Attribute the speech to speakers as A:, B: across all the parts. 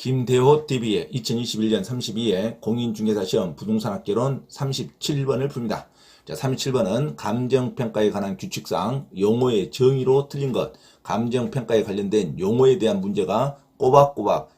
A: 김대호TV의 2021년 32회 공인중개사 시험 부동산 학개론 37번을 풉니다. 자, 37번은 감정평가에 관한 규칙상 용어의 정의로 틀린 것, 감정평가에 관련된 용어에 대한 문제가 꼬박꼬박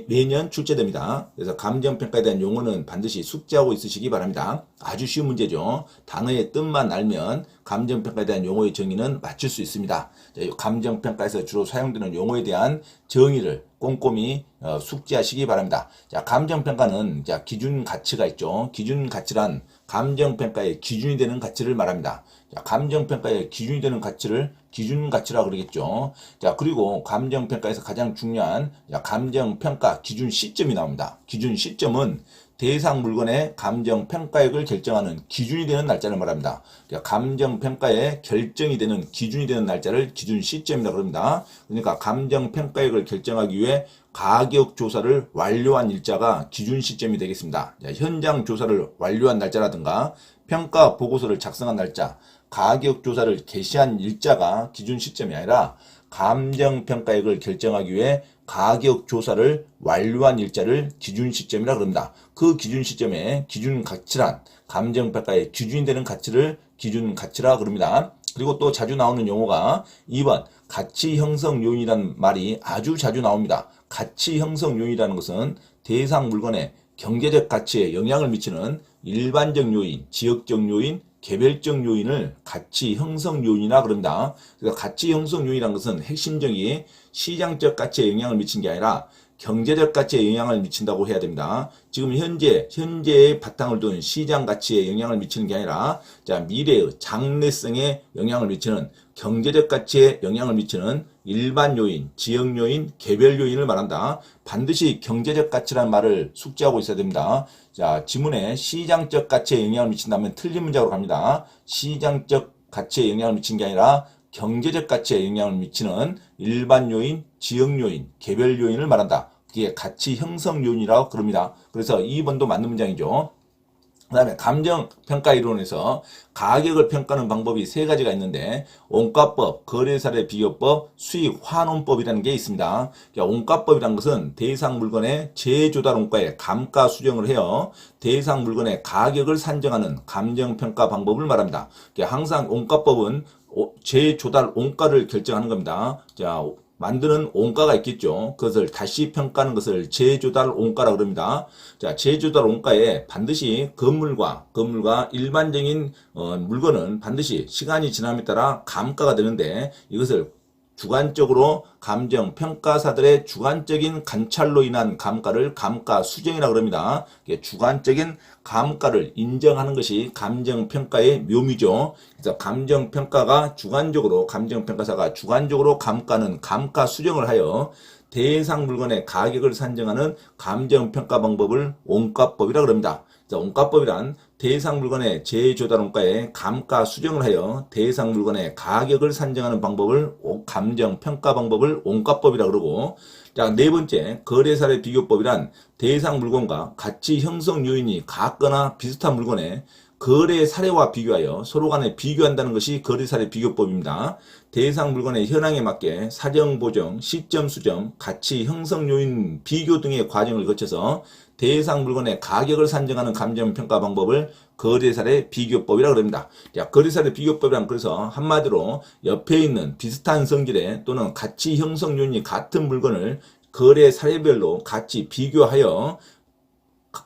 A: 매년 출제됩니다. 그래서 감정평가에 대한 용어는 반드시 숙지하고 있으시기 바랍니다. 아주 쉬운 문제죠. 단어의 뜻만 알면 감정평가에 대한 용어의 정의는 맞출 수 있습니다. 감정평가에서 주로 사용되는 용어에 대한 정의를 꼼꼼히 숙지하시기 바랍니다. 자, 감정평가는 기준 가치가 있죠. 기준 가치란 감정평가의 기준이 되는 가치를 말합니다. 자, 감정평가의 기준이 되는 가치를 기준 가치라 그러겠죠. 자, 그리고 감정평가에서 가장 중요한 감정평가 기준 시점이 나옵니다. 기준 시점은 대상 물건의 감정평가액을 결정하는 기준이 되는 날짜를 말합니다. 감정평가의 결정이 되는 기준이 되는 날짜를 기준 시점이라고 합니다. 그러니까 감정평가액을 결정하기 위해 가격 조사를 완료한 일자가 기준 시점이 되겠습니다. 현장 조사를 완료한 날짜라든가 평가 보고서를 작성한 날짜, 가격 조사를 개시한 일자가 기준 시점이 아니라 감정평가액을 결정하기 위해 가격 조사를 완료한 일자를 기준 시점이라 그럽니다. 그 기준 시점에 기준 가치란 감정평가의 기준이 되는 가치를 기준 가치라 그럽니다. 그리고 또 자주 나오는 용어가 2번 가치 형성 요인이라는 말이 아주 자주 나옵니다. 가치 형성 요인이라는 것은 대상 물건의 경제적 가치에 영향을 미치는 일반적 요인, 지역적 요인, 개별적 요인을 가치 형성 요인이라 그럽니다. 그래서 가치 형성 요인이라는 것은 핵심적인 시장적 가치에 영향을 미친 게 아니라 경제적 가치에 영향을 미친다고 해야 됩니다. 지금 현재의 바탕을 둔 시장 가치에 영향을 미치는 게 아니라 미래의 장래성에 영향을 미치는 경제적 가치에 영향을 미치는 일반 요인, 지역 요인, 개별 요인을 말한다. 반드시 경제적 가치라는 말을 숙지하고 있어야 됩니다. 자, 지문에 시장적 가치에 영향을 미친다면 틀린 문장으로 갑니다. 시장적 가치에 영향을 미친 게 아니라 경제적 가치에 영향을 미치는 일반 요인, 지역 요인, 개별 요인을 말한다. 그게 가치 형성 요인이라고 그럽니다. 그래서 2번도 맞는 문장이죠. 그 다음에 감정평가 이론에서 가격을 평가하는 방법이 3가지가 있는데 원가법, 거래사례 비교법, 수익 환원법이라는 게 있습니다. 원가법이라는 것은 대상 물건의 재조달 원가에 감가 수정을 해요. 대상 물건의 가격을 산정하는 감정평가 방법을 말합니다. 항상 원가법은 재조달 원가를 결정하는 겁니다. 자, 만드는 원가가 있겠죠. 그것을 다시 평가하는 것을 재조달 원가라고 합니다. 자, 재조달 원가에 반드시 건물과 일반적인 물건은 반드시 시간이 지남에 따라 감가가 되는데 이것을 주관적으로 감정평가사들의 주관적인 관찰로 인한 감가를 감가 수정이라고 합니다. 주관적인 감가를 인정하는 것이 감정평가의 묘미죠. 그래서 감정평가가 감정평가사가 주관적으로 감가는 감가 수정을 하여 대상 물건의 가격을 산정하는 감정평가 방법을 원가법이라고 합니다. 원가법이란 대상 물건의 재조달 원가에 감가 수정을 하여 대상 물건의 가격을 산정하는 방법을 감정평가 방법을 원가법이라고 그러고, 자, 4번째 거래사례 비교법이란 대상 물건과 가치 형성 요인이 같거나 비슷한 물건의 거래 사례와 비교하여 서로 간에 비교한다는 것이 거래사례 비교법입니다. 대상 물건의 현황에 맞게 사정 보정, 시점 수정, 가치 형성 요인 비교 등의 과정을 거쳐서 대상 물건의 가격을 산정하는 감정평가 방법을 거래사례 비교법이라고 합니다. 자, 거래사례 비교법이란 그래서 한마디로 옆에 있는 비슷한 성질의 또는 가치 형성 요인이 같은 물건을 거래 사례별로 같이 비교하여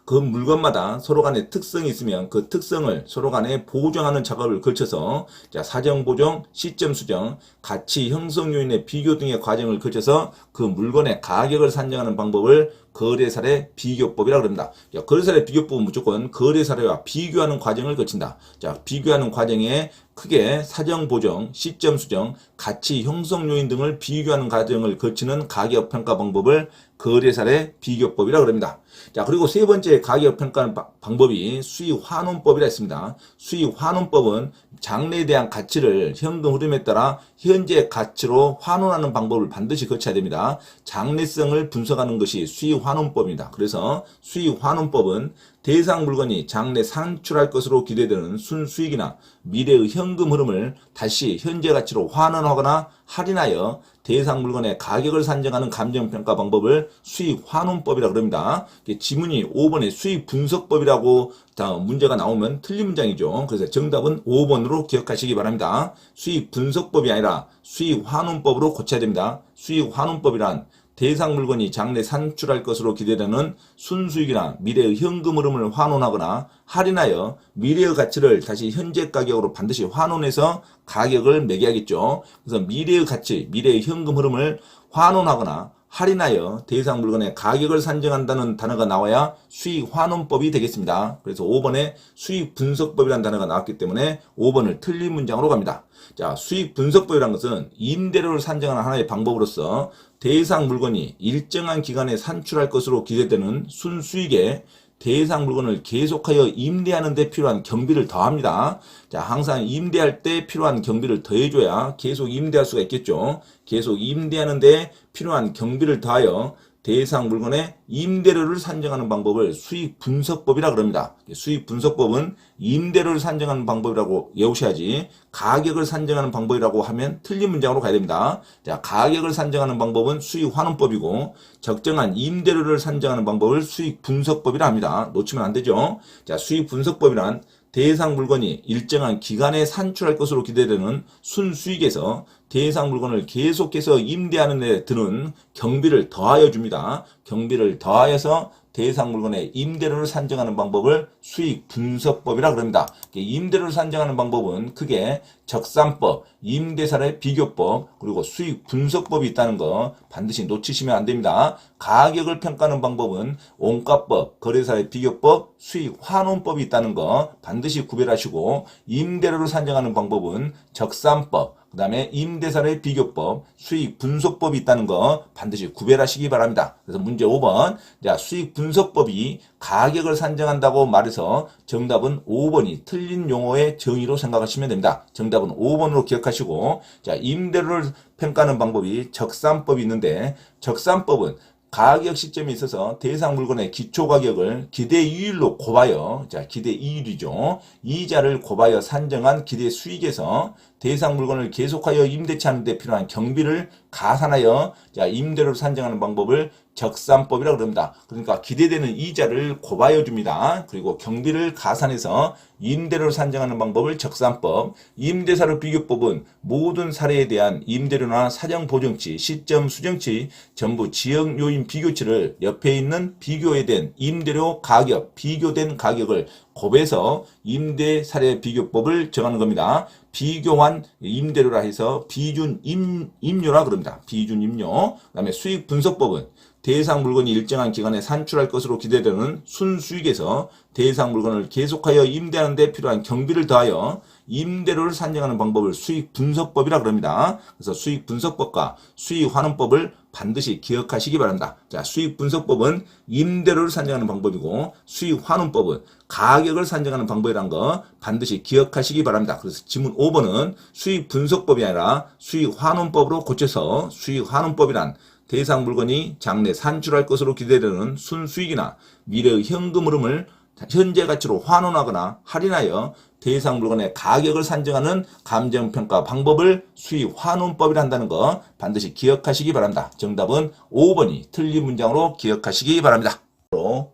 A: 그 물건마다 서로 간에 특성이 있으면 그 특성을 서로 간에 보정하는 작업을 거쳐서 사정 보정, 시점 수정, 가치 형성 요인의 비교 등의 과정을 거쳐서 그 물건의 가격을 산정하는 방법을 거래사례 비교법이라고 합니다. 거래사례 비교법은 무조건 거래사례와 비교하는 과정을 거친다. 자, 비교하는 과정에 크게 사정 보정, 시점 수정, 가치 형성 요인 등을 비교하는 과정을 거치는 가격 평가 방법을 거래사례 비교법이라고 합니다. 자, 그리고 3번째 가격 평가하는 방법이 수익 환원법이라 했습니다. 수익 환원법은 장래에 대한 가치를 현금 흐름에 따라 현재 가치로 환원하는 방법을 반드시 거쳐야 됩니다. 장래성을 분석하는 것이 수익환원법입니다. 그래서 수익환원법은 대상 물건이 장래 산출할 것으로 기대되는 순수익이나 미래의 현금 흐름을 다시 현재 가치로 환원하거나 할인하여 대상 물건의 가격을 산정하는 감정평가 방법을 수익환원법이라고 합니다. 지문이 5번에 수익분석법이라고 문제가 나오면 틀린 문장이죠. 그래서 정답은 5번으로 기억하시기 바랍니다. 수익분석법이 아니라 수익환원법으로 고쳐야 됩니다. 수익환원법이란 대상 물건이 장래 산출할 것으로 기대되는 순수익이나 미래의 현금 흐름을 환원하거나 할인하여 미래의 가치를 다시 현재 가격으로 반드시 환원해서 가격을 매겨야겠죠. 그래서 미래의 가치, 미래의 현금 흐름을 환원하거나 할인하여 대상 물건의 가격을 산정한다는 단어가 나와야 수익환원법이 되겠습니다. 그래서 5번에 수익분석법이라는 단어가 나왔기 때문에 5번을 틀린 문장으로 갑니다. 자, 수익분석법이라는 것은 임대료를 산정하는 하나의 방법으로서 대상 물건이 일정한 기간에 산출할 것으로 기대되는 순수익에 대상 물건을 계속하여 임대하는 데 필요한 경비를 더합니다. 자, 항상 임대할 때 필요한 경비를 더해줘야 계속 임대할 수가 있겠죠. 계속 임대하는 데 필요한 경비를 더하여 대상 물건의 임대료를 산정하는 방법을 수익분석법이라 그럽니다. 수익분석법은 임대료를 산정하는 방법이라고 외우셔야지 가격을 산정하는 방법이라고 하면 틀린 문장으로 가야 됩니다. 자, 가격을 산정하는 방법은 수익환원법이고 적정한 임대료를 산정하는 방법을 수익분석법이라 합니다. 놓치면 안 되죠. 자, 수익분석법이란 대상 물건이 일정한 기간에 산출할 것으로 기대되는 순수익에서 대상 물건을 계속해서 임대하는 데 드는 경비를 더하여 줍니다. 경비를 더하여서 대상 물건의 임대료를 산정하는 방법을 수익분석법이라 그럽니다. 임대료를 산정하는 방법은 크게 적산법, 임대사례 비교법, 그리고 수익분석법이 있다는 거 반드시 놓치시면 안 됩니다. 가격을 평가하는 방법은 원가법, 거래사례 비교법, 수익환원법이 있다는 거 반드시 구별하시고 임대료를 산정하는 방법은 적산법, 그 다음에 임대사례 비교법, 수익분석법이 있다는 거 반드시 구별하시기 바랍니다. 그래서 문제 5번, 자, 수익분석법이 가격을 산정한다고 말해서 정답은 5번이 틀린 용어의 정의로 생각하시면 됩니다. 정답은 5번으로 기억하시고, 자, 임대료를 평가하는 방법이 적산법이 있는데 적산법은 가격 시점에 있어서 대상 물건의 기초가격을 기대이율로 곱하여, 자, 기대이율이죠. 이자를 곱하여 산정한 기대수익에서 대상 물건을 계속하여 임대치 하는 데 필요한 경비를 가산하여, 자, 임대료를 산정하는 방법을 적산법이라고 그럽니다. 그러니까 기대되는 이자를 곱하여 줍니다. 그리고 경비를 가산해서 임대료를 산정하는 방법을 적산법, 임대사료 비교법은 모든 사례에 대한 임대료나 사정보정치, 시점 수정치, 전부 지역 요인 비교치를 옆에 있는 비교에 대한 임대료 가격, 비교된 가격을 곱해서 임대 사례 비교법을 정하는 겁니다. 비교한 임대료라 해서 비준 임료라 그럽니다. 비준 임료. 그다음에 수익 분석법은 대상 물건이 일정한 기간에 산출할 것으로 기대되는 순수익에서 대상 물건을 계속하여 임대하는 데 필요한 경비를 더하여 임대료를 산정하는 방법을 수익 분석법이라 그럽니다. 그래서 수익 분석법과 수익 환원법을 반드시 기억하시기 바랍니다. 자, 수익 분석법은 임대료를 산정하는 방법이고 수익 환원법은 가격을 산정하는 방법이라는 거 반드시 기억하시기 바랍니다. 그래서 지문 5번은 수익 분석법이 아니라 수익 환원법으로 고쳐서 수익 환원법이란 대상 물건이 장래 산출할 것으로 기대되는 순수익이나 미래의 현금 흐름을 현재 가치로 환원하거나 할인하여 대상 물건의 가격을 산정하는 감정평가 방법을 수익 환원법이라 한다는 거 반드시 기억하시기 바랍니다. 정답은 5번이 틀린 문장으로 기억하시기 바랍니다.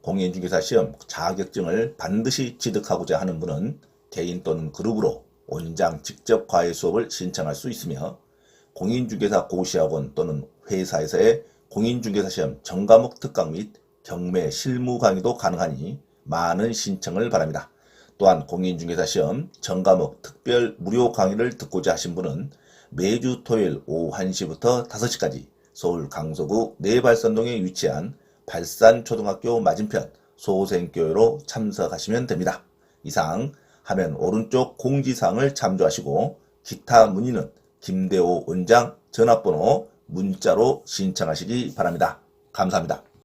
A: 공인중개사 시험 자격증을 반드시 취득하고자 하는 분은 개인 또는 그룹으로 원장 직접 과외 수업을 신청할 수 있으며 공인중개사 고시학원 또는 회사에서의 공인중개사 시험 전과목 특강 및 경매 실무 강의도 가능하니 많은 신청을 바랍니다. 또한 공인중개사 시험 전과목 특별 무료 강의를 듣고자 하신 분은 매주 토요일 오후 1시부터 5시까지 서울 강서구 내발산동에 위치한 발산초등학교 맞은편 소생교회로 참석하시면 됩니다. 이상 화면 오른쪽 공지사항을 참조하시고 기타 문의는 김대호 원장 전화번호 문자로 신청하시기 바랍니다. 감사합니다.